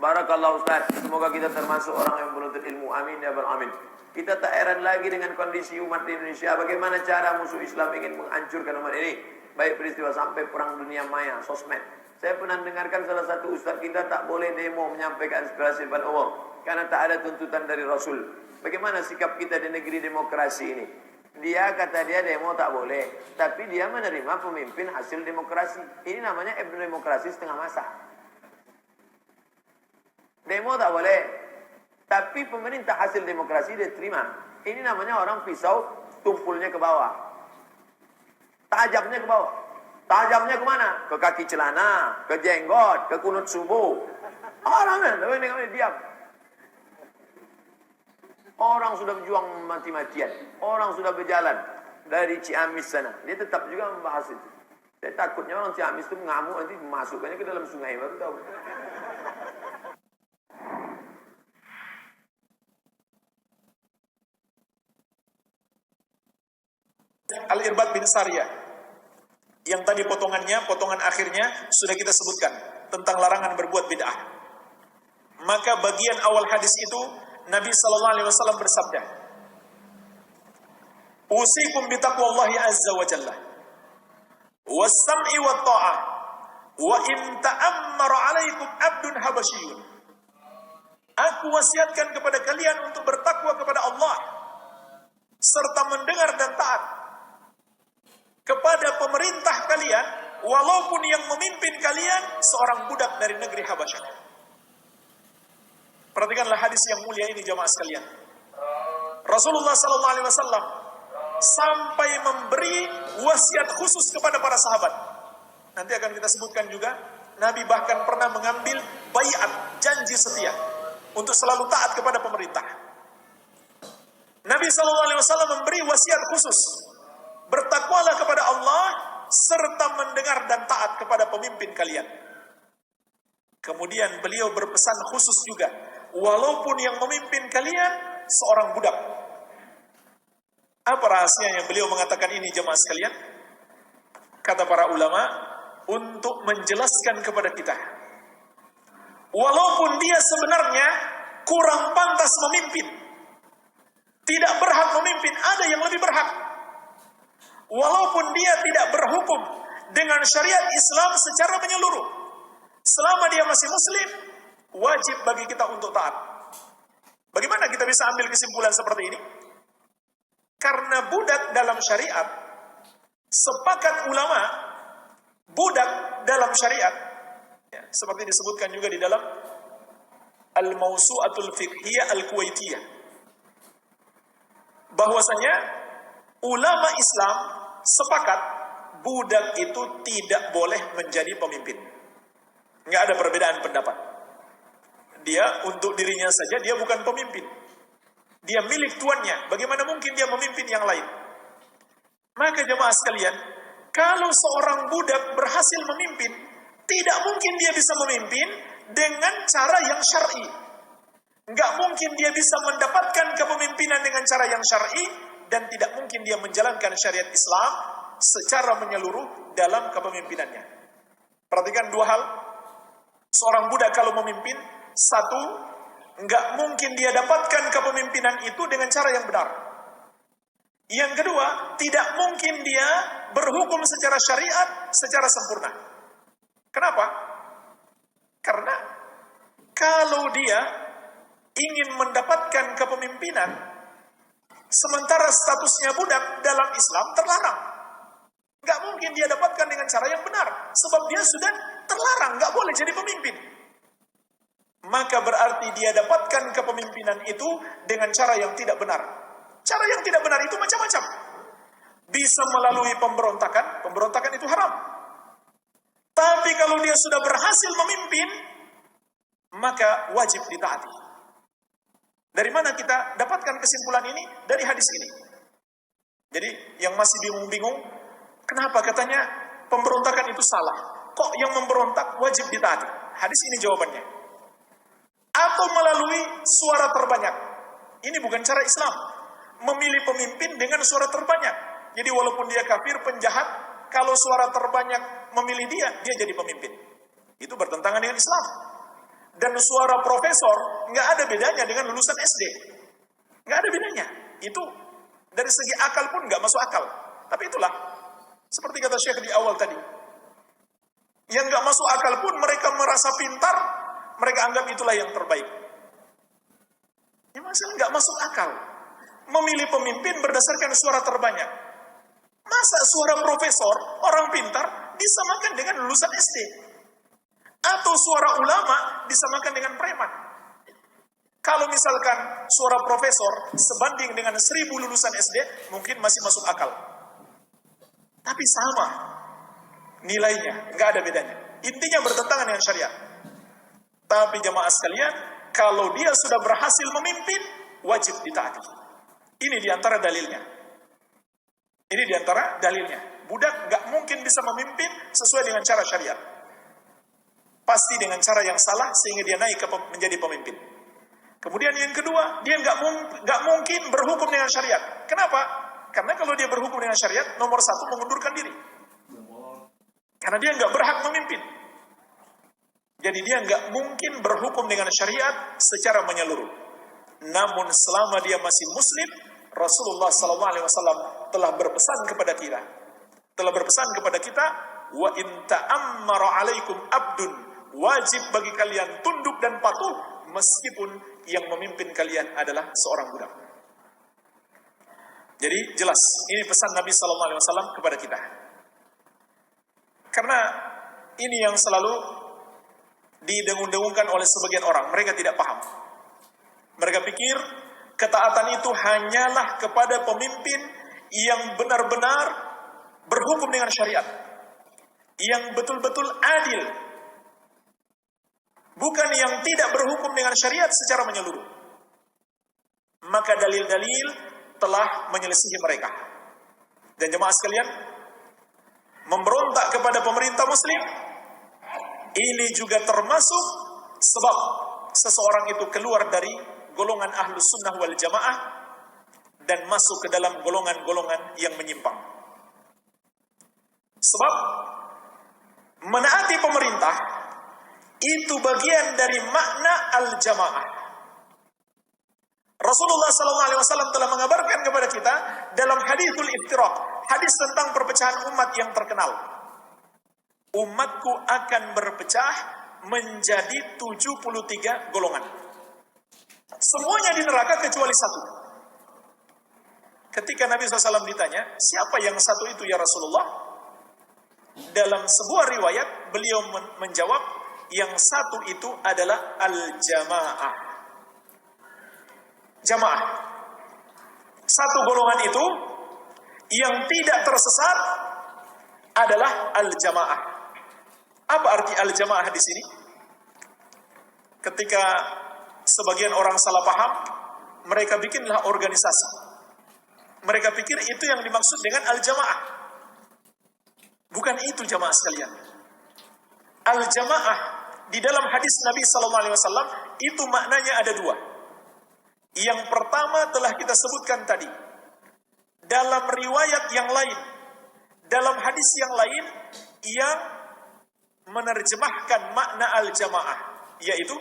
Barakallahu Ustaz. Semoga kita termasuk orang yang menuntut ilmu. Amin ya rabbal alamin. Kita tak heran lagi dengan kondisi umat di Indonesia. Bagaimana cara musuh Islam ingin menghancurkan umat ini. Baik peristiwa sampai perang dunia maya, sosmed. Saya pernah dengarkan salah satu ustaz kita tak boleh demo menyampaikan aspirasi depan umum. Karena tak ada tuntutan dari Rasul. Bagaimana sikap kita di negeri demokrasi ini? Dia kata dia demo tak boleh. Tapi dia menerima pemimpin hasil demokrasi. Ini namanya demokrasi setengah masa. Demo tak boleh. Tapi pemerintah hasil demokrasi dia terima. Ini namanya orang pisau tumpulnya ke bawah. Tajamnya ke bawah. Tajamnya kemana? Ke kaki celana, ke jenggot, ke kunut subuh. Orang diam. Orang sudah berjuang mati-matian. Orang sudah berjalan dari Ciamis sana. Dia tetap juga membahas itu. Saya takutnya orang Ciamis itu mengamuk nanti masukkannya ke dalam sungai baru tahu. Al-Irbad bin Sariyah yang tadi potongan akhirnya sudah kita sebutkan tentang larangan berbuat bid'ah. Maka bagian awal hadis itu Nabi sallallahu alaihi wasallam bersabda, "Usikum bi taqwallahi azza wa jalla was-sam'i wat-tha'ah wa in ta'ammara 'alaikum 'abdun habasyiyun." Aku wasiatkan kepada kalian untuk bertakwa kepada Allah serta mendengar dan taat kepada pemerintah kalian, walaupun yang memimpin kalian seorang budak dari negeri Habasyah. Perhatikanlah hadis yang mulia ini jamaah sekalian. Rasulullah sallallahu alaihi wasallam sampai memberi wasiat khusus kepada para sahabat. Nanti akan kita sebutkan juga, Nabi bahkan pernah mengambil baiat, janji setia untuk selalu taat kepada pemerintah. Nabi sallallahu alaihi wasallam memberi wasiat khusus, bertakwalah kepada Allah serta mendengar dan taat kepada pemimpin kalian. Kemudian beliau berpesan khusus juga, walaupun yang memimpin kalian seorang budak. Apa rahasianya beliau mengatakan ini jemaah sekalian? Kata para ulama, untuk menjelaskan kepada kita, walaupun dia sebenarnya kurang pantas memimpin, tidak berhak memimpin, ada yang lebih berhak. Walaupun dia tidak berhukum dengan syariat Islam secara menyeluruh, selama dia masih muslim, wajib bagi kita untuk taat. Bagaimana kita bisa ambil kesimpulan seperti ini? Karena budak dalam syariat, sepakat ulama, budak dalam syariat, ya, seperti disebutkan juga di dalam Al-Mawsu'atul Fiqhiyah Al-Kuwaitiyah, bahwasanya ulama Islam sepakat budak itu tidak boleh menjadi pemimpin. Nggak ada perbedaan pendapat. Dia untuk dirinya saja dia bukan pemimpin. Dia milik tuannya. Bagaimana mungkin dia memimpin yang lain? Maka jemaah sekalian, kalau seorang budak berhasil memimpin, tidak mungkin dia bisa memimpin dengan cara yang syar'i. Nggak mungkin dia bisa mendapatkan kepemimpinan dengan cara yang syar'i, dan tidak mungkin dia menjalankan syariat Islam secara menyeluruh dalam kepemimpinannya. Perhatikan dua hal. Seorang budak kalau memimpin, satu, nggak mungkin dia dapatkan kepemimpinan itu dengan cara yang benar. Yang kedua, tidak mungkin dia berhukum secara syariat secara sempurna. Kenapa? Karena kalau dia ingin mendapatkan kepemimpinan sementara statusnya budak dalam Islam terlarang, nggak mungkin dia dapatkan dengan cara yang benar, sebab dia sudah terlarang, nggak boleh jadi pemimpin. Maka berarti dia dapatkan kepemimpinan itu dengan cara yang tidak benar. Cara yang tidak benar itu macam-macam. Bisa melalui pemberontakan, pemberontakan itu haram. Tapi kalau dia sudah berhasil memimpin, maka wajib ditaati. Dari mana kita dapatkan kesimpulan ini? Dari hadis ini. Jadi yang masih bingung-bingung, kenapa katanya pemberontakan itu salah? Kok yang memberontak wajib ditaati? Hadis ini jawabannya. Atau melalui suara terbanyak. Ini bukan cara Islam. Memilih pemimpin dengan suara terbanyak. Jadi walaupun dia kafir, penjahat, kalau suara terbanyak memilih dia, dia jadi pemimpin. Itu bertentangan dengan Islam. dan suara profesor nggak ada bedanya dengan lulusan SD. Nggak ada bedanya. Itu dari segi akal pun nggak masuk akal. Tapi itulah, seperti kata Syekh di awal tadi. Yang nggak masuk akal pun mereka merasa pintar, mereka anggap itulah yang terbaik. Ini masalah nggak masuk akal. Memilih pemimpin berdasarkan suara terbanyak. Masa suara profesor, orang pintar, disamakan dengan lulusan SD? Atau suara ulama disamakan dengan preman? Kalau misalkan suara profesor sebanding dengan 1000 lulusan SD, mungkin masih masuk akal. Tapi sama nilainya, nggak ada bedanya. Intinya bertentangan dengan syariat. Tapi jamaah sekalian, kalau dia sudah berhasil memimpin, wajib ditaati. Ini diantara dalilnya. Ini diantara dalilnya. Budak nggak mungkin bisa memimpin sesuai dengan cara syariat. Pasti dengan cara yang salah sehingga dia naik menjadi pemimpin. Kemudian yang kedua, dia nggak mungkin berhukum dengan syariat. Kenapa? Karena kalau dia berhukum dengan syariat, nomor 1 mengundurkan diri. Karena dia nggak berhak memimpin. Jadi dia nggak mungkin berhukum dengan syariat secara menyeluruh. Namun selama dia masih muslim, Rasulullah SAW telah berpesan kepada kita, wa in ta'ammara 'alaikum abdun, wajib bagi kalian tunduk dan patuh meskipun yang memimpin kalian adalah seorang budak. Jadi jelas, ini pesan Nabi SAW kepada kita. Karena ini yang selalu didengung-dengungkan oleh sebagian orang, mereka tidak paham. Mereka pikir ketaatan itu hanyalah kepada pemimpin yang benar-benar berhukum dengan syariat, yang betul-betul adil, bukan yang tidak berhukum dengan syariat secara menyeluruh. Maka dalil-dalil telah menyelisihi mereka. Dan jemaah sekalian, memberontak kepada pemerintah muslim, ini juga termasuk sebab seseorang itu keluar dari golongan ahlus sunnah wal jamaah dan masuk ke dalam golongan-golongan yang menyimpang. Sebab menaati pemerintah itu bagian dari makna al-jamaah. Rasulullah SAW telah mengabarkan kepada kita dalam hadithul iftiraq, hadis tentang perpecahan umat yang terkenal. Umatku akan berpecah menjadi 73 golongan. Semuanya di neraka kecuali satu. Ketika Nabi SAW ditanya, siapa yang satu itu ya Rasulullah? Dalam sebuah riwayat, beliau menjawab, yang satu itu adalah al-jamaah. Jamaah. Satu golongan itu, yang tidak tersesat adalah al-jamaah. Apa arti al-jamaah di sini? Ketika sebagian orang salah paham, mereka bikinlah organisasi. Mereka pikir itu yang dimaksud dengan al-jamaah. Bukan itu jamaah sekalian. Al-jamaah di dalam hadis Nabi SAW itu maknanya ada dua. Yang pertama telah kita sebutkan tadi. Dalam riwayat yang lain, dalam hadis yang lain, yang menerjemahkan makna al-jamaah, yaitu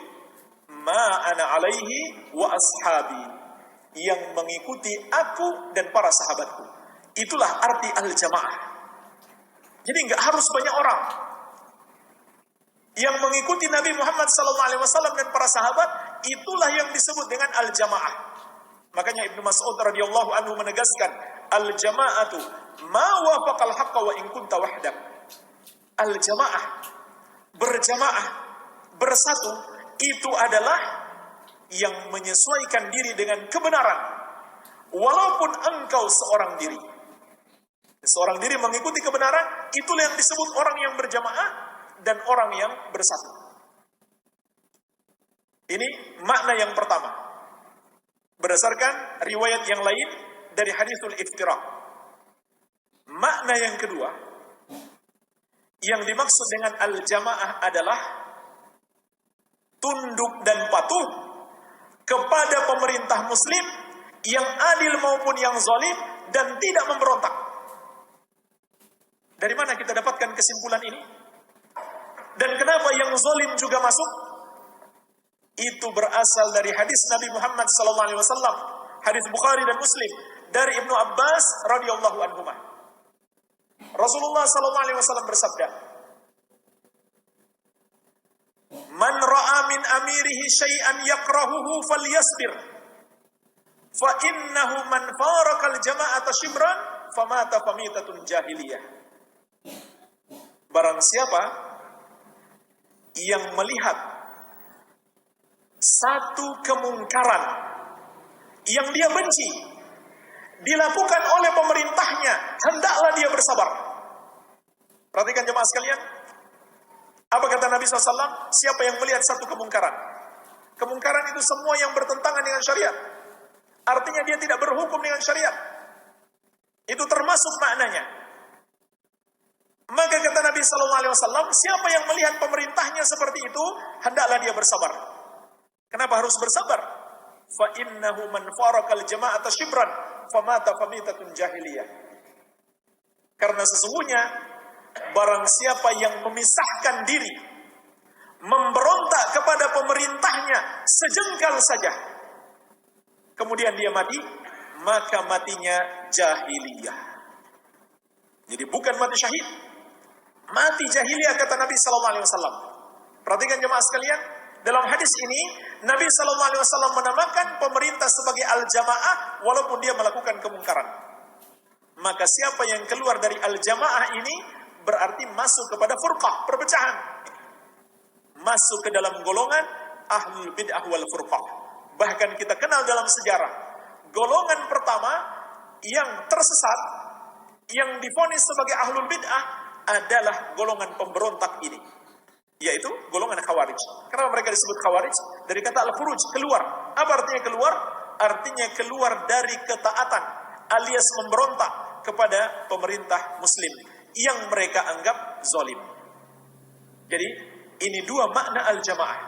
ma ana alaihi wa ashabi, yang mengikuti aku dan para sahabatku. Itulah arti al-jamaah. Jadi nggak harus banyak orang yang mengikuti Nabi Muhammad SAW dan para sahabat. Itulah yang disebut dengan al-jamaah. Makanya Ibnu Mas'ud radhiyallahu anhu menegaskan, al-jama'atu ma wafaqal haqqa wa in kunta wahdak. Al-jamaah, berjamaah, bersatu, itu adalah yang menyesuaikan diri dengan kebenaran, walaupun engkau seorang diri. Seorang diri mengikuti kebenaran, itulah yang disebut orang yang berjamaah dan orang yang bersatu. Ini makna yang pertama, berdasarkan riwayat yang lain dari hadithul iftiraq. Makna yang kedua, yang dimaksud dengan al-jamaah adalah tunduk dan patuh kepada pemerintah muslim yang adil maupun yang zalim dan tidak memberontak. Dari mana kita dapatkan kesimpulan ini? Dan kenapa yang zalim juga masuk? itu berasal dari hadis Nabi Muhammad SAW, hadis Bukhari dan Muslim dari Ibnu Abbas radhiyallahu anhuma. Rasulullah SAW bersabda, "Man ra'a min amirihi syai'an yakrahuhu falyasbir, fa innahu man farakal jama'ata shibran famata famitatun jahiliyah." Barang siapa yang melihat satu kemungkaran yang dia benci dilakukan oleh pemerintahnya, hendaklah dia bersabar. Perhatikan jemaah sekalian, apa kata Nabi SAW? Siapa yang melihat satu kemungkaran? Kemungkaran itu semua yang bertentangan dengan syariat. Artinya dia tidak berhukum dengan syariat. Itu termasuk maknanya. Maka kata Nabi SAW, siapa yang melihat pemerintahnya seperti itu, hendaklah dia bersabar. Kenapa harus bersabar? Fa innahu man farakal jama'ata shibran famata famitatun jahiliyah. Karena sesungguhnya barang siapa yang memisahkan diri, memberontak kepada pemerintahnya sejengkal saja, kemudian dia mati, maka matinya jahiliyah. Jadi bukan mati syahid, mati jahiliyah kata Nabi SAW. Perhatikan jemaah sekalian, dalam hadis ini Nabi SAW menamakan pemerintah sebagai al-jamaah walaupun dia melakukan kemungkaran. Maka siapa yang keluar dari al-jamaah ini berarti masuk kepada furqah, perpecahan. Masuk ke dalam golongan ahlul bid'ah wal furqah. Bahkan kita kenal dalam sejarah, golongan pertama yang tersesat, yang divonis sebagai ahlul bid'ah adalah golongan pemberontak ini, yaitu golongan Khawarij. Kenapa mereka disebut Khawarij? Dari kata al-khuruj, keluar. Apa artinya keluar? Artinya keluar dari ketaatan alias memberontak kepada pemerintah muslim yang mereka anggap zalim. Jadi ini dua makna al-jamaah,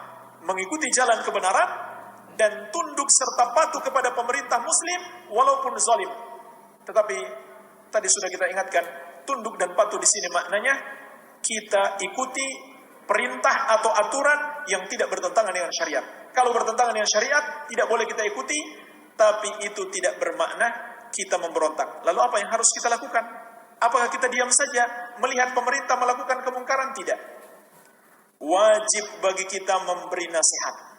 mengikuti jalan kebenaran dan tunduk serta patuh kepada pemerintah muslim walaupun zalim. Tetapi tadi sudah kita ingatkan, tunduk dan patuh di sini maknanya kita ikuti perintah atau aturan yang tidak bertentangan dengan syariat. Kalau bertentangan dengan syariat, tidak boleh kita ikuti, tapi itu tidak bermakna kita memberontak. Lalu apa yang harus kita lakukan? Apakah kita diam saja melihat pemerintah melakukan kemungkaran? Tidak. Wajib bagi kita memberi nasihat.